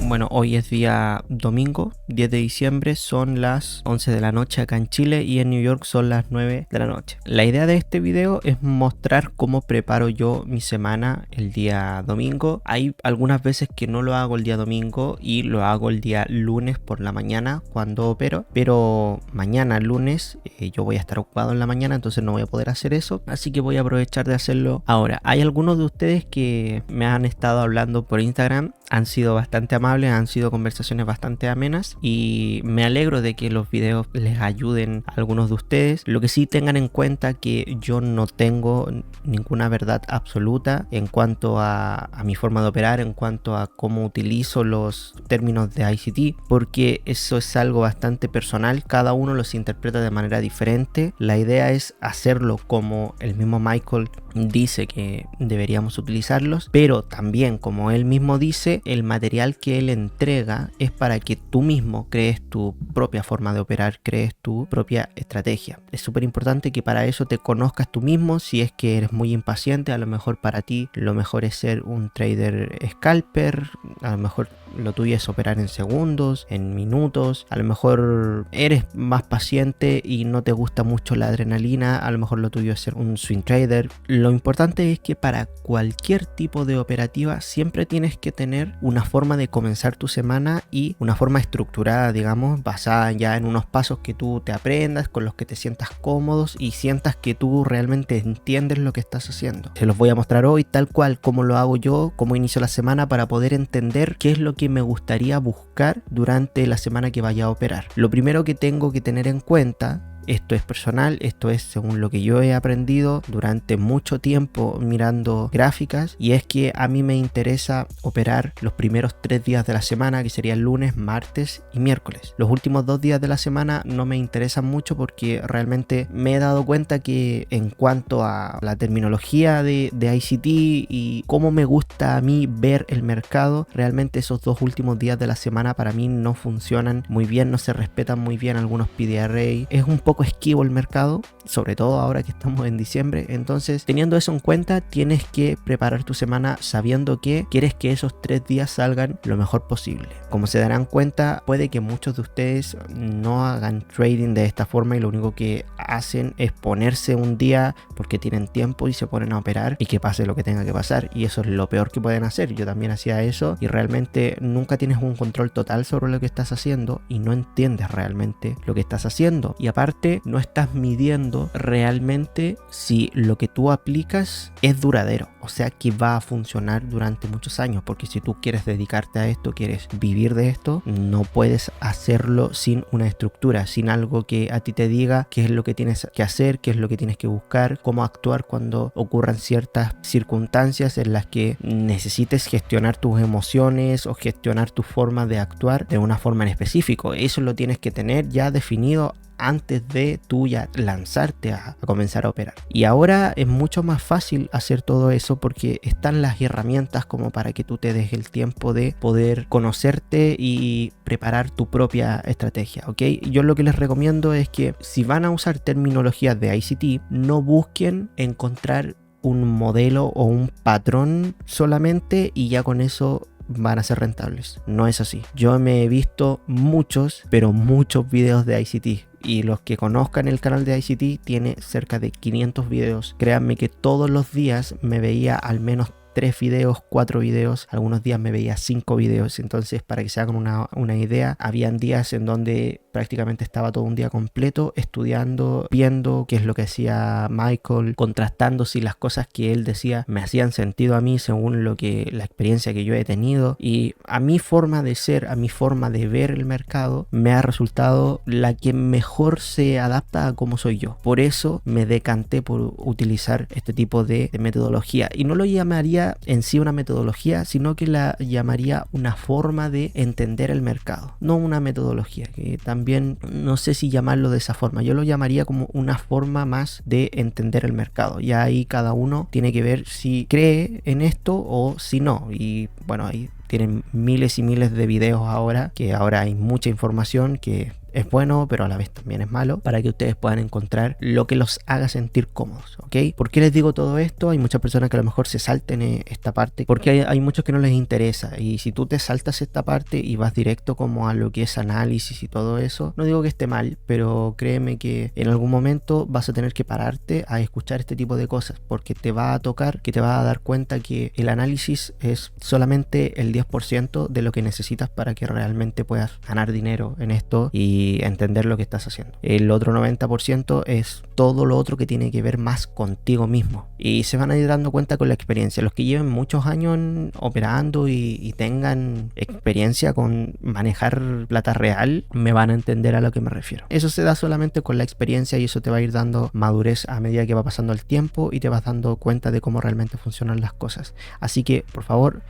Bueno, hoy es día domingo, 10 de diciembre, son las 11 de la noche acá en Chile y en New York son las 9 de la noche. La idea de este video es mostrar cómo preparo yo mi semana el día domingo. Hay algunas veces que no lo hago el día domingo y lo hago el día lunes por la mañana cuando opero, pero mañana lunes yo voy a estar ocupado en la mañana, entonces no voy a poder hacer eso, así que voy a aprovechar de hacerlo ahora. Hay algunos de ustedes que me han estado hablando por Instagram, han sido bastante amables, han sido conversaciones bastante amenas y me alegro de que los videos les ayuden a algunos de ustedes. Lo que sí, tengan en cuenta que yo no tengo ninguna verdad absoluta en cuanto a mi forma de operar, en cuanto a cómo utilizo los términos de ICT, porque eso es algo bastante personal, cada uno los interpreta de manera diferente. La idea es hacerlo como el mismo Michael dice que deberíamos utilizarlos, pero también, como él mismo dice, el material que él entrega es para que tú mismo crees tu propia forma de operar, crees tu propia estrategia. Es súper importante que para eso te conozcas tú mismo. Si es que eres muy impaciente, a lo mejor para ti lo mejor es ser un trader scalper, a lo mejor lo tuyo es operar en segundos, en minutos, a lo mejor eres más paciente y no te gusta mucho la adrenalina, a lo mejor lo tuyo es ser un swing trader. Lo importante es que para cualquier tipo de operativa siempre tienes que tener una forma de comenzar tu semana y una forma estructurada, digamos, basada ya en unos pasos que tú te aprendas, con los que te sientas cómodos y sientas que tú realmente entiendes lo que estás haciendo. Se los voy a mostrar hoy tal cual como lo hago yo, cómo inicio la semana, para poder entender qué es lo que me gustaría buscar durante la semana que vaya a operar. Lo primero que tengo que tener en cuenta, esto es personal, esto es según lo que yo he aprendido durante mucho tiempo mirando gráficas, y es que a mí me interesa operar los primeros 3 días de la semana, que serían lunes, martes y miércoles. Los últimos 2 días de la semana no me interesan mucho porque realmente me he dado cuenta que en cuanto a la terminología de ICT y cómo me gusta a mí ver el mercado, realmente esos 2 últimos días de la semana para mí no funcionan muy bien, no se respetan muy bien algunos PDRA, es un poco esquivo el mercado, sobre todo ahora que estamos en diciembre. Entonces, teniendo eso en cuenta, tienes que preparar tu semana sabiendo que quieres que esos 3 días salgan lo mejor posible. Como se darán cuenta, puede que muchos de ustedes no hagan trading de esta forma y lo único que hacen es ponerse un día porque tienen tiempo y se ponen a operar y que pase lo que tenga que pasar, y eso es lo peor que pueden hacer. Yo también hacía eso y realmente nunca tienes un control total sobre lo que estás haciendo y no entiendes realmente lo que estás haciendo, y aparte no estás midiendo realmente si lo que tú aplicas es duradero, o sea que va a funcionar durante muchos años, porque si tú quieres dedicarte a esto, quieres vivir de esto, no puedes hacerlo sin una estructura, sin algo que a ti te diga qué es lo que tienes que hacer, qué es lo que tienes que buscar, cómo actuar cuando ocurran ciertas circunstancias en las que necesites gestionar tus emociones o gestionar tu forma de actuar de una forma en específico. Eso lo tienes que tener ya definido antes de tú ya lanzarte a comenzar a operar. Y ahora es mucho más fácil hacer todo eso porque están las herramientas como para que tú te des el tiempo de poder conocerte y preparar tu propia estrategia, ¿ok? Yo lo que les recomiendo es que si van a usar terminologías de ICT, no busquen encontrar un modelo o un patrón solamente y ya con eso van a ser rentables. No es así. Yo me he visto muchos, pero muchos videos de ICT. Y los que conozcan el canal de ICT tiene cerca de 500 videos. Créanme que todos los días me veía al menos 3 videos, 4 videos, algunos días me veía 5 videos. Entonces, para que se hagan una idea, habían días en donde prácticamente estaba todo un día completo estudiando, viendo qué es lo que hacía Michael, contrastando si las cosas que él decía me hacían sentido a mí según la experiencia que yo he tenido, y a mi forma de ser, a mi forma de ver el mercado me ha resultado la que mejor se adapta a cómo soy yo. Por eso me decanté por utilizar este tipo de metodología, y no lo llamaría en sí una metodología, sino que la llamaría una forma de entender el mercado, no una metodología, que también no sé si llamarlo de esa forma. Yo lo llamaría como una forma más de entender el mercado. Ya ahí cada uno tiene que ver si cree en esto o si no, y bueno, ahí tienen miles y miles de videos ahora, que ahora hay mucha información que es bueno, pero a la vez también es malo, para que ustedes puedan encontrar lo que los haga sentir cómodos, ¿ok? ¿Por qué les digo todo esto? Hay muchas personas que a lo mejor se salten esta parte, porque hay muchos que no les interesa, y si tú te saltas esta parte y vas directo como a lo que es análisis y todo eso, no digo que esté mal, pero créeme que en algún momento vas a tener que pararte a escuchar este tipo de cosas, porque te va a tocar, que te vas a dar cuenta que el análisis es solamente el 10% de lo que necesitas para que realmente puedas ganar dinero en esto y entender lo que estás haciendo. El otro 90% es todo lo otro que tiene que ver más contigo mismo, y se van a ir dando cuenta con la experiencia. Los que lleven muchos años operando y tengan experiencia con manejar plata real me van a entender a lo que me refiero. Eso se da solamente con la experiencia, y eso te va a ir dando madurez a medida que va pasando el tiempo y te vas dando cuenta de cómo realmente funcionan las cosas. Así que por favor,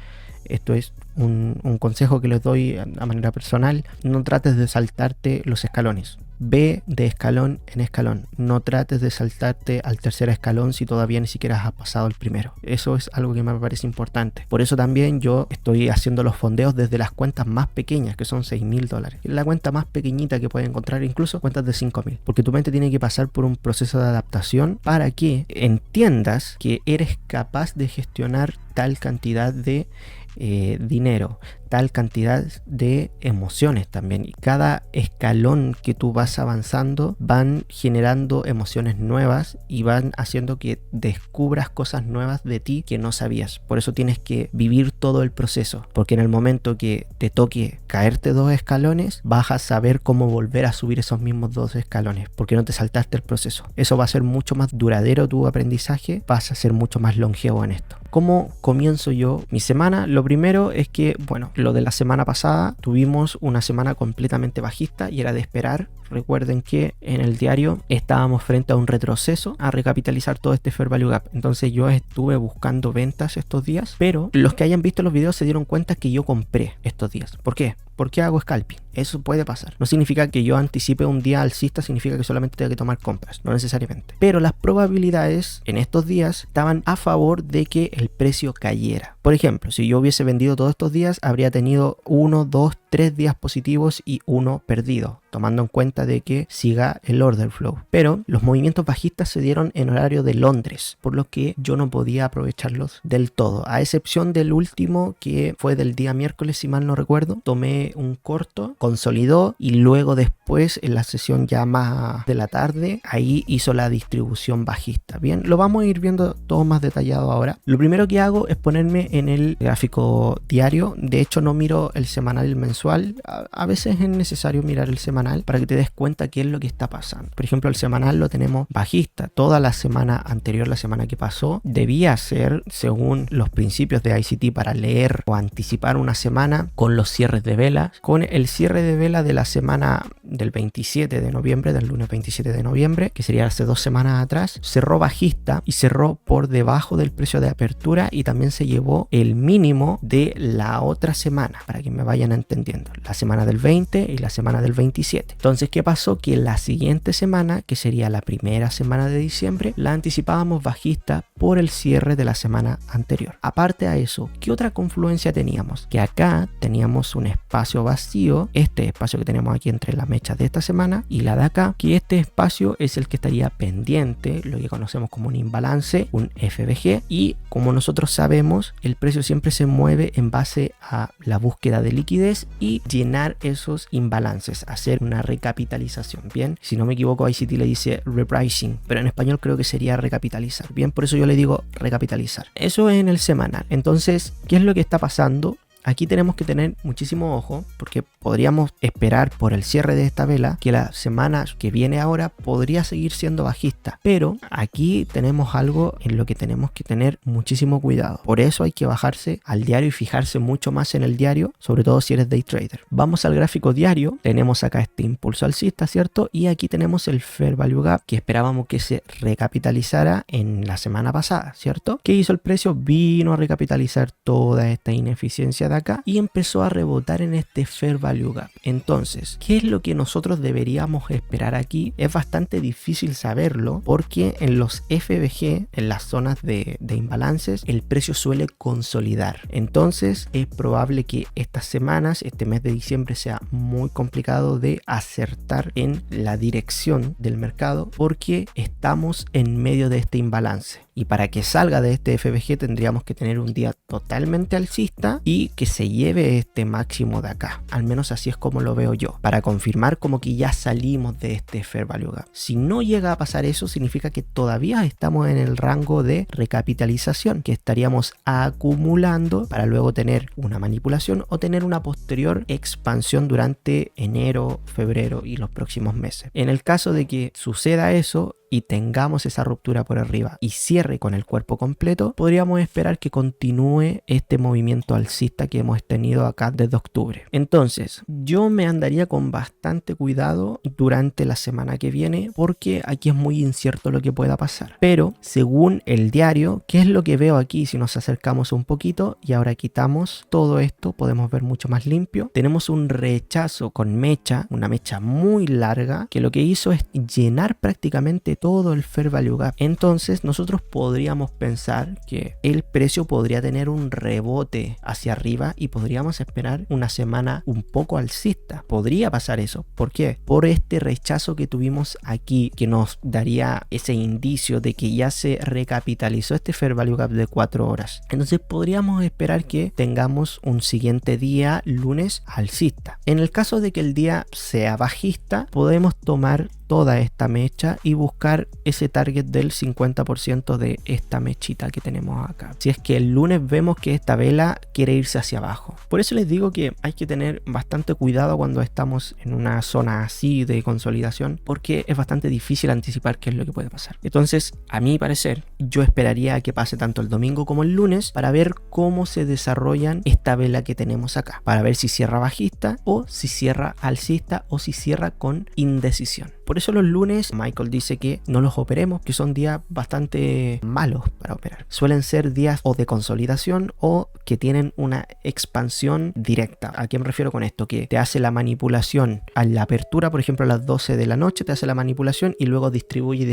esto es un consejo que les doy a manera personal: no trates de saltarte los escalones. Ve de escalón en escalón. No trates de saltarte al tercer escalón si todavía ni siquiera has pasado el primero. Eso es algo que me parece importante. Por eso también yo estoy haciendo los fondeos desde las cuentas más pequeñas, que son $6.000. Es la cuenta más pequeñita que puedes encontrar, incluso cuentas de $5.000. Porque tu mente tiene que pasar por un proceso de adaptación para que entiendas que eres capaz de gestionar tal cantidad de dinero, tal cantidad de emociones también, y cada escalón que tú vas avanzando van generando emociones nuevas y van haciendo que descubras cosas nuevas de ti que no sabías. Por eso tienes que vivir todo el proceso, porque en el momento que te toque caerte 2 escalones vas a saber cómo volver a subir esos mismos 2 escalones, porque no te saltaste el proceso. Eso va a ser mucho más duradero tu aprendizaje, vas a ser mucho más longevo en esto. ¿Cómo comienzo yo mi semana? Lo primero es que, bueno, lo de la semana pasada tuvimos una semana completamente bajista y era de esperar. Recuerden que en el diario estábamos frente a un retroceso, a recapitalizar todo este Fair Value Gap. Entonces yo estuve buscando ventas estos días, pero los que hayan visto los videos se dieron cuenta que yo compré estos días. ¿Por qué? ¿Por qué hago scalping? Eso puede pasar. No significa que yo anticipe un día alcista, significa que solamente tengo que tomar compras, no necesariamente. Pero las probabilidades en estos días estaban a favor de que el precio cayera. Por ejemplo, si yo hubiese vendido todos estos días, habría tenido 1, 2, 3 días positivos y 1 perdido, tomando en cuenta de que siga el order flow. Pero los movimientos bajistas se dieron en horario de Londres, por lo que yo no podía aprovecharlos del todo, a excepción del último, que fue del día miércoles, si mal no recuerdo. Tomé un corto, consolidó, y luego después en la sesión ya más de la tarde, ahí hizo la distribución bajista. Bien, lo vamos a ir viendo todo más detallado ahora. Lo primero que hago es ponerme en el gráfico diario. De hecho, no miro el semanal y el mensual. A veces es necesario mirar el semanal para que te des cuenta qué es lo que está pasando. Por ejemplo, el semanal lo tenemos bajista. Toda la semana anterior, la semana que pasó, debía ser, según los principios de ICT, para leer o anticipar una semana con los cierres de velas. Con el cierre de vela de la semana del 27 de noviembre, del lunes 27 de noviembre, que sería hace 2 semanas atrás, cerró bajista y cerró por debajo del precio de apertura, y también se llevó el mínimo de la otra semana, para que me vayan entendiendo, la semana del 20 y la semana del 27. Entonces, ¿qué pasó? Que la siguiente semana, que sería la primera semana de diciembre, la anticipábamos bajista por el cierre de la semana anterior. Aparte a eso, ¿qué otra confluencia teníamos? Que acá teníamos un espacio vacío, este espacio que tenemos aquí entre las mechas de esta semana y la de acá, que este espacio es el que estaría pendiente, lo que conocemos como un imbalance, un FBG, y como nosotros sabemos, el precio siempre se mueve en base a la búsqueda de liquidez y llenar esos imbalances, hacer una recapitalización. Bien, si no me equivoco, ICT le dice repricing, pero en español creo que sería recapitalizar. Bien, por eso yo le digo recapitalizar. Eso es en el semanal. Entonces, ¿qué es lo que está pasando? Aquí tenemos que tener muchísimo ojo, porque podríamos esperar por el cierre de esta vela que la semana que viene ahora podría seguir siendo bajista, pero aquí tenemos algo en lo que tenemos que tener muchísimo cuidado. Por eso hay que bajarse al diario y fijarse mucho más en el diario, sobre todo si eres day trader. Vamos al gráfico diario, tenemos acá este impulso alcista, ¿cierto? Y aquí tenemos el Fair Value Gap, que esperábamos que se recapitalizara en la semana pasada, ¿cierto? ¿Qué hizo el precio? Vino a recapitalizar toda esta ineficiencia de de acá y empezó a rebotar en este Fair Value Gap. Entonces, ¿qué es lo que nosotros deberíamos esperar aquí? Es bastante difícil saberlo porque en los FVG, en las zonas de imbalances, el precio suele consolidar. Entonces es probable que estas semanas, este mes de diciembre, sea muy complicado de acertar en la dirección del mercado porque estamos en medio de este imbalance. Y para que salga de este FVG tendríamos que tener un día totalmente alcista y que se lleve este máximo de acá. Al menos así es como lo veo yo, para confirmar como que ya salimos de este Fair Value Gap. Si no llega a pasar eso, significa que todavía estamos en el rango de recapitalización, que estaríamos acumulando para luego tener una manipulación o tener una posterior expansión durante enero, febrero y los próximos meses. En el caso de que suceda eso y tengamos esa ruptura por arriba y cierre con el cuerpo completo, podríamos esperar que continúe este movimiento alcista que hemos tenido acá desde octubre. Entonces, yo me andaría con bastante cuidado durante la semana que viene porque aquí es muy incierto lo que pueda pasar. Pero, según el diario, ¿qué es lo que veo aquí? Si nos acercamos un poquito y ahora quitamos todo esto, podemos ver mucho más limpio. Tenemos un rechazo con mecha, una mecha muy larga, que lo que hizo es llenar prácticamente todo el Fair Value Gap. Entonces nosotros podríamos pensar que el precio podría tener un rebote hacia arriba y podríamos esperar una semana un poco alcista. Podría pasar eso. ¿Por qué? Por este rechazo que tuvimos aquí, que nos daría ese indicio de que ya se recapitalizó este Fair Value Gap de 4 horas. Entonces podríamos esperar que tengamos un siguiente día lunes alcista. En el caso de que el día sea bajista, podemos tomar toda esta mecha y buscar ese target del 50% de esta mechita que tenemos acá. Si es que el lunes vemos que esta vela quiere irse hacia abajo. Por eso les digo que hay que tener bastante cuidado cuando estamos en una zona así de consolidación, porque es bastante difícil anticipar qué es lo que puede pasar. Entonces, a mi parecer, yo esperaría que pase tanto el domingo como el lunes para ver cómo se desarrollan esta vela que tenemos acá, para ver si cierra bajista o si cierra alcista o si cierra con indecisión. Por eso los lunes Michael dice que no los operemos, que son días bastante malos para operar. Suelen ser días o de consolidación o que tienen una expansión directa. ¿A qué me refiero con esto? Que te hace la manipulación a la apertura, por ejemplo a las 12 de la noche, te hace la manipulación y luego distribuye,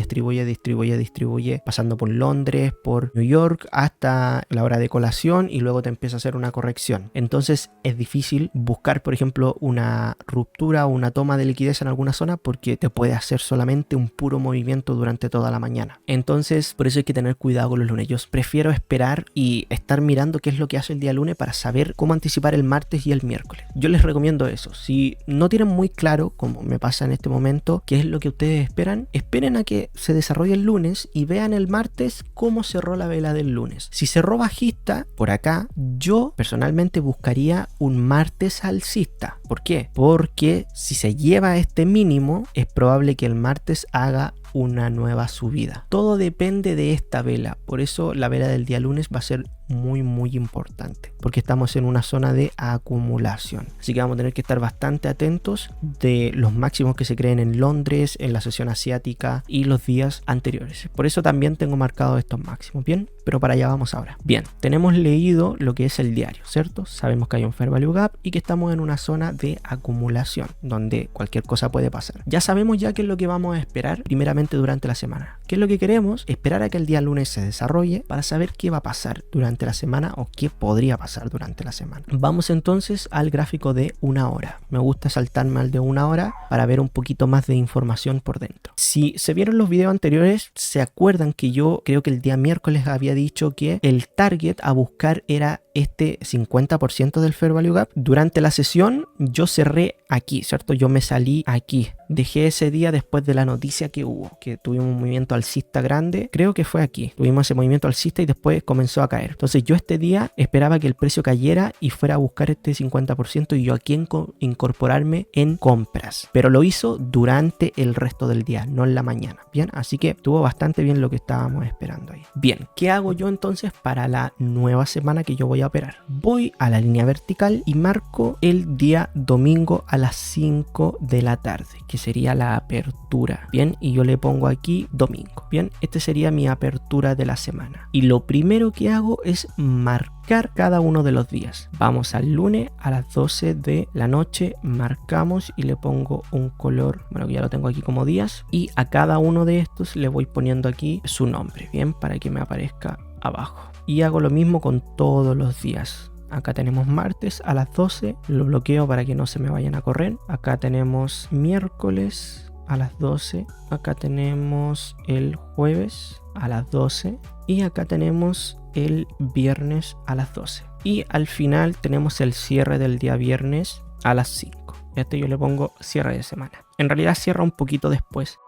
pasando por Londres, por New York hasta la hora de colación y luego te empieza a hacer una corrección. Entonces es difícil buscar, por ejemplo, una ruptura o una toma de liquidez en alguna zona porque te puede hacer solamente un puro movimiento durante toda la mañana. Entonces, por eso hay que tener cuidado con los lunes. Yo prefiero esperar y estar mirando qué es lo que hace el día lunes para saber cómo anticipar el martes y el miércoles. Yo les recomiendo eso. Si no tienen muy claro, como me pasa en este momento, qué es lo que ustedes esperan, esperen a que se desarrolle el lunes y vean el martes cómo cerró la vela del lunes. Si cerró bajista, por acá, yo personalmente buscaría un martes alcista. ¿Por qué? Porque si se lleva este mínimo, es probable que el martes haga una nueva subida. Todo depende de esta vela. Por eso la vela del día lunes va a ser muy importante, porque estamos en una zona de acumulación. Así que vamos a tener que estar bastante atentos de los máximos que se creen en Londres, en la sesión asiática y los días anteriores. Por eso también tengo marcado estos máximos. Bien, pero para allá vamos ahora. Bien, tenemos leído lo que es el diario, ¿cierto? Sabemos que hay un Fair Value Gap y que estamos en una zona de acumulación donde cualquier cosa puede pasar. Ya sabemos ya qué es lo que vamos a esperar primeramente durante la semana. ¿Qué es lo que queremos? Esperar a que el día lunes se desarrolle para saber qué va a pasar durante la semana o qué podría pasar durante la semana. Vamos entonces al gráfico de una hora. Me gusta saltarme al de una hora para ver un poquito más de información por dentro. Si se vieron los videos anteriores, se acuerdan que yo creo que el día miércoles había dicho que el target a buscar era este 50% del Fair Value Gap. Durante la sesión yo cerré aquí, ¿cierto? Yo me salí aquí. Dejé ese día después de la noticia que hubo, que tuvimos un movimiento alcista grande. Creo que fue aquí. Tuvimos ese movimiento alcista y después comenzó a caer. Entonces yo este día esperaba que el precio cayera y fuera a buscar este 50% y yo aquí incorporarme en compras. Pero lo hizo durante el resto del día, no en la mañana. Bien, así que estuvo bastante bien lo que estábamos esperando ahí. Bien, ¿qué hago yo entonces para la nueva semana que yo voy a operar? Voy a la línea vertical y marco el día domingo a las 5 de la tarde, que sería la apertura. Bien, y yo le pongo aquí domingo. 5. Bien, este sería mi apertura de la semana. Y lo primero que hago es marcar cada uno de los días. Vamos al lunes a las 12 de la noche, marcamos y le pongo un color, bueno, que ya lo tengo aquí como días, y a cada uno de estos le voy poniendo aquí su nombre, bien, para que me aparezca abajo. Y hago lo mismo con todos los días. Acá tenemos martes a las 12, lo bloqueo para que no se me vayan a correr. Acá tenemos miércoles a las 12, acá tenemos el jueves a las 12 y acá tenemos el viernes a las 12. Y al final tenemos el cierre del día viernes a las 5. Este yo le pongo cierre de semana. En realidad cierra un poquito después.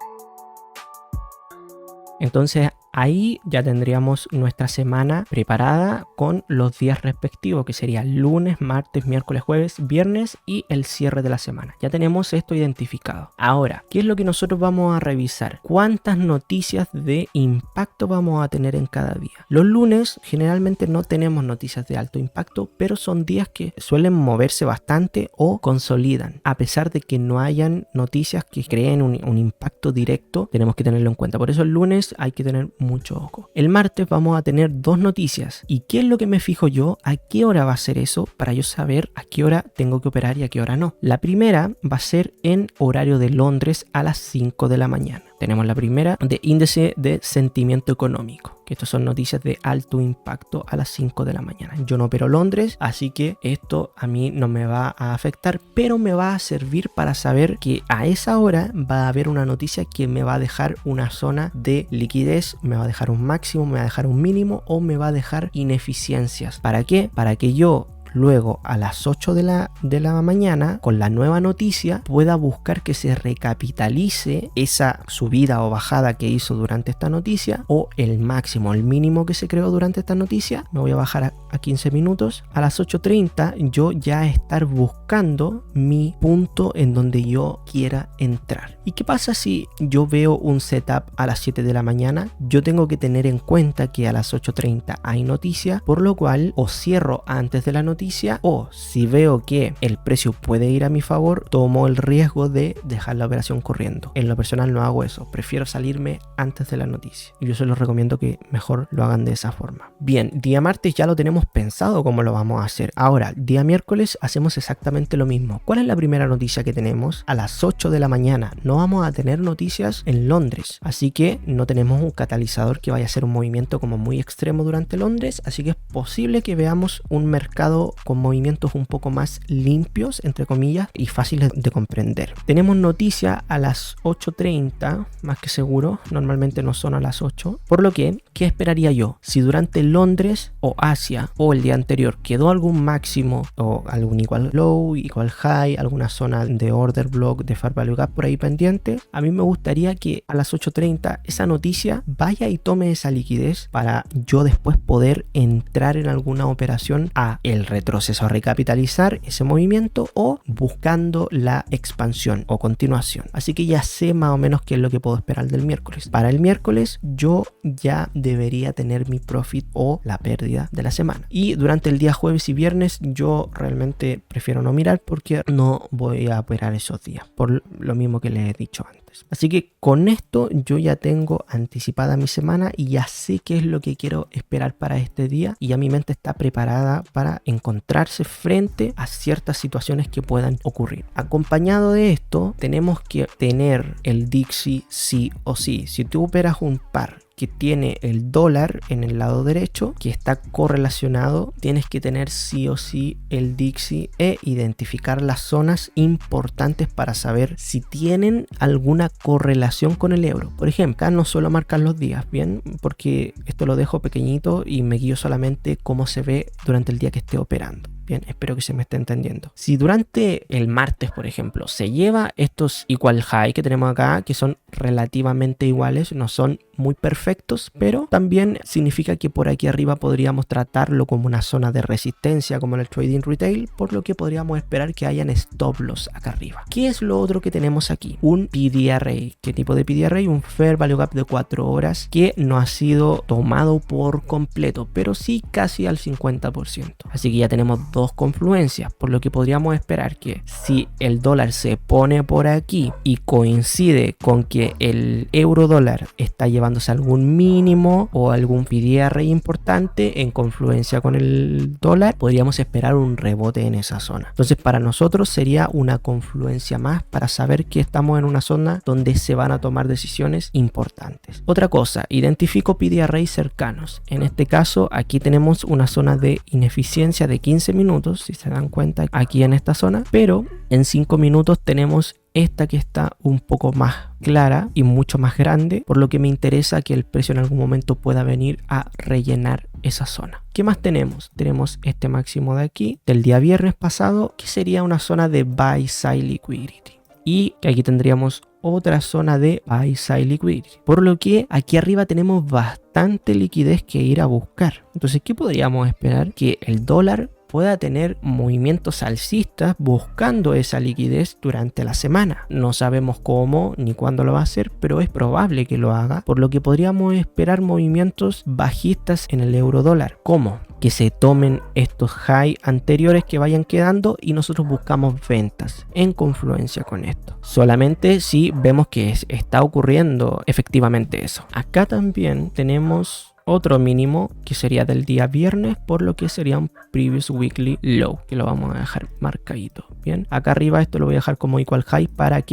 Entonces ahí ya tendríamos nuestra semana preparada con los días respectivos, que sería lunes, martes, miércoles, jueves, viernes y el cierre de la semana. Ya tenemos esto identificado. Ahora, ¿qué es lo que nosotros vamos a revisar? ¿Cuántas noticias de impacto vamos a tener en cada día? Los lunes generalmente no tenemos noticias de alto impacto, pero son días que suelen moverse bastante o consolidan. A pesar de que no hayan noticias que creen un impacto directo, tenemos que tenerlo en cuenta. Por eso el lunes hay que tener mucho ojo. El martes vamos a tener dos noticias. ¿Y qué es lo que me fijo yo? ¿A qué hora va a ser eso? Para yo saber a qué hora tengo que operar y a qué hora no. La primera va a ser en horario de Londres a las 5 de la mañana. Tenemos la primera de índice de sentimiento económico, que estas son noticias de alto impacto a las 5 de la mañana. Yo no opero Londres, así que esto a mí no me va a afectar, pero me va a servir para saber que a esa hora va a haber una noticia que me va a dejar una zona de liquidez, me va a dejar un máximo, me va a dejar un mínimo o me va a dejar ineficiencias. ¿Para qué? Para que yo luego a las 8 de la mañana con la nueva noticia pueda buscar que se recapitalice esa subida o bajada que hizo durante esta noticia, o el máximo, el mínimo que se creó durante esta noticia. Me voy a bajar a 15 minutos. A las 8:30 yo ya estar buscando mi punto en donde yo quiera entrar. ¿Y qué pasa si yo veo un setup a las 7 de la mañana? Yo tengo que tener en cuenta que a las 8:30 hay noticia, por lo cual o cierro antes de la noticia, o si veo que el precio puede ir a mi favor, tomo el riesgo de dejar la operación corriendo. En lo personal no hago eso, prefiero salirme antes de la noticia y yo se los recomiendo que mejor lo hagan de esa forma. Bien, día martes ya lo tenemos pensado cómo lo vamos a hacer. Ahora, día miércoles hacemos exactamente lo mismo. ¿Cuál es la primera noticia que tenemos? A las 8 de la mañana no vamos a tener noticias en Londres, así que no tenemos un catalizador que vaya a hacer un movimiento como muy extremo durante Londres, así que es posible que veamos un mercado con movimientos un poco más limpios, entre comillas, y fáciles de comprender. Tenemos noticia a las 8:30, más que seguro, normalmente no son a las 8, por lo que, ¿qué esperaría yo? Si durante Londres o Asia o el día anterior quedó algún máximo o algún igual low, igual high, alguna zona de order block, de fair value gap por ahí pendiente, a mí me gustaría que a las 8:30 esa noticia vaya y tome esa liquidez para yo después poder entrar en alguna operación a el retroceso, a recapitalizar ese movimiento o buscando la expansión o continuación. Así que ya sé más o menos qué es lo que puedo esperar del miércoles. Para el miércoles yo ya debería tener mi profit o la pérdida de la semana. Y durante el día jueves y viernes yo realmente prefiero no mirar porque no voy a operar esos días, por lo mismo que les he dicho antes. Así que con esto yo ya tengo anticipada mi semana y ya sé qué es lo que quiero esperar para este día, y ya mi mente está preparada para encontrarse frente a ciertas situaciones que puedan ocurrir. Acompañado de esto, tenemos que tener el Dixie sí o sí. Si tú operas un par que tiene el dólar en el lado derecho, que está correlacionado, tienes que tener sí o sí el Dixie e identificar las zonas importantes para saber si tienen alguna correlación con el euro. Por ejemplo, acá no suelo marcar los días, bien, porque esto lo dejo pequeñito y me guío solamente cómo se ve durante el día que esté operando. Bien, espero que se me esté entendiendo. Si durante el martes, por ejemplo, se lleva estos equal high que tenemos acá, que son relativamente iguales, no son muy perfectos, pero también significa que por aquí arriba podríamos tratarlo como una zona de resistencia, como en el trading retail, por lo que podríamos esperar que hayan stop loss acá arriba. ¿Qué es lo otro que tenemos aquí? Un PDRA. ¿Qué tipo de PDRA? Un Fair Value Gap de 4 horas que no ha sido tomado por completo, pero sí casi al 50%. Así que ya tenemos dos confluencias, por lo que podríamos esperar que si el dólar se pone por aquí y coincide con que el euro dólar está llevándose algún mínimo o algún PDR importante en confluencia con el dólar, podríamos esperar un rebote en esa zona. Entonces para nosotros sería una confluencia más para saber que estamos en una zona donde se van a tomar decisiones importantes. Otra cosa, identifico PDR cercanos. En este caso aquí tenemos una zona de ineficiencia de 15 minutos, si se dan cuenta aquí en esta zona, pero en 5 minutos tenemos esta que está un poco más clara y mucho más grande, por lo que me interesa que el precio en algún momento pueda venir a rellenar esa zona. ¿Qué más tenemos? Tenemos este máximo de aquí del día viernes pasado, que sería una zona de buy side liquidity, y aquí tendríamos otra zona de buy side liquidity, por lo que aquí arriba tenemos bastante liquidez que ir a buscar. Entonces, ¿qué podríamos esperar? Que el dólar pueda tener movimientos alcistas buscando esa liquidez durante la semana. No sabemos cómo ni cuándo lo va a hacer, pero es probable que lo haga, por lo que podríamos esperar movimientos bajistas en el euro dólar. ¿Cómo? Que se tomen estos high anteriores que vayan quedando y nosotros buscamos ventas en confluencia con esto. Solamente si vemos que está ocurriendo efectivamente eso. Acá también tenemos otro mínimo que sería del día viernes, por lo que sería un previous weekly low, que lo vamos a dejar marcadito. Bien, acá arriba esto lo voy a dejar como equal high para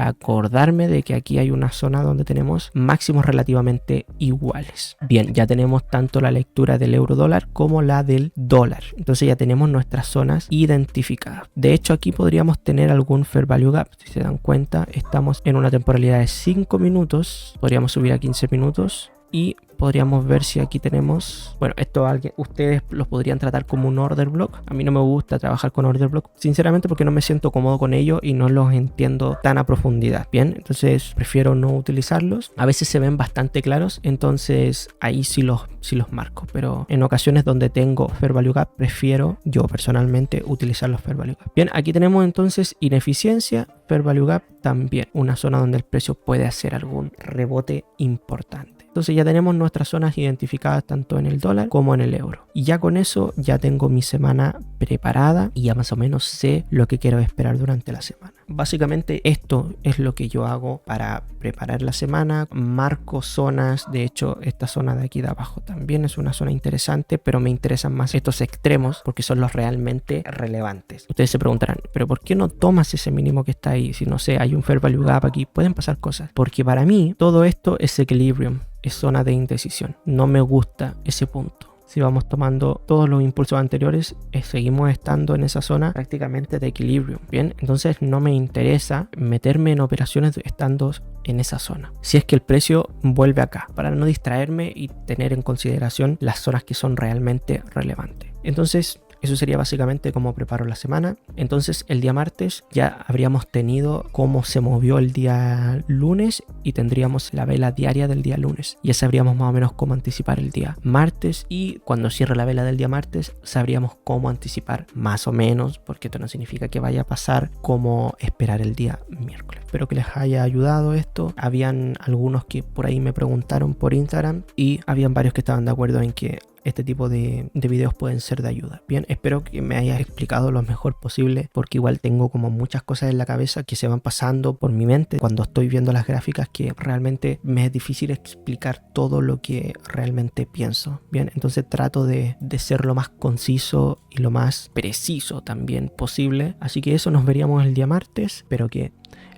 acordarme de que aquí hay una zona donde tenemos máximos relativamente iguales. Bien, ya tenemos tanto la lectura del euro dólar como la del dólar, entonces ya tenemos nuestras zonas identificadas. De hecho, aquí podríamos tener algún fair value gap. Si se dan cuenta, estamos en una temporalidad de 5 minutos, podríamos subir a 15 minutos y podríamos ver si aquí tenemos, bueno, esto ustedes los podrían tratar como un order block. A mí no me gusta trabajar con order block, sinceramente, porque no me siento cómodo con ellos y no los entiendo tan a profundidad. Bien, entonces prefiero no utilizarlos. A veces se ven bastante claros, entonces ahí sí los marco, pero en ocasiones donde tengo fair value gap prefiero yo personalmente utilizar los fair value gap. Bien, aquí tenemos entonces ineficiencia, fair value gap también, una zona donde el precio puede hacer algún rebote importante. Entonces ya tenemos nuestras zonas identificadas tanto en el dólar como en el euro. Y ya con eso ya tengo mi semana preparada y ya más o menos sé lo que quiero esperar durante la semana. Básicamente esto es lo que yo hago para preparar la semana. Marco zonas, de hecho esta zona de aquí de abajo también es una zona interesante, pero me interesan más estos extremos porque son los realmente relevantes. Ustedes se preguntarán, pero ¿por qué no tomas ese mínimo que está ahí? Si no sé, hay un fair value gap aquí, pueden pasar cosas. Porque para mí todo esto es equilibrium, es zona de indecisión. No me gusta ese punto. Si vamos tomando todos los impulsos anteriores, seguimos estando en esa zona prácticamente de equilibrio. Bien, entonces no me interesa meterme en operaciones estando en esa zona. Si es que el precio vuelve acá, para no distraerme y tener en consideración las zonas que son realmente relevantes. Entonces, eso sería básicamente cómo preparo la semana. Entonces el día martes ya habríamos tenido cómo se movió el día lunes y tendríamos la vela diaria del día lunes. Ya sabríamos más o menos cómo anticipar el día martes, y cuando cierre la vela del día martes sabríamos cómo anticipar más o menos, porque esto no significa que vaya a pasar, cómo esperar el día miércoles. Espero que les haya ayudado esto. Habían algunos que por ahí me preguntaron por Instagram y habían varios que estaban de acuerdo en que este tipo de videos pueden ser de ayuda. Bien, espero que me hayas explicado lo mejor posible, porque igual tengo como muchas cosas en la cabeza que se van pasando por mi mente cuando estoy viendo las gráficas, que realmente me es difícil explicar todo lo que realmente pienso. Bien, entonces trato de ser lo más conciso y lo más preciso también posible. Así que eso, nos veríamos el día martes. Espero que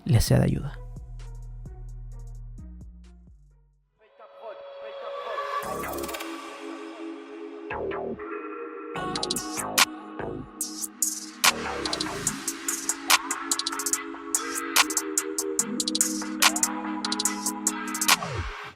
les sea de ayuda.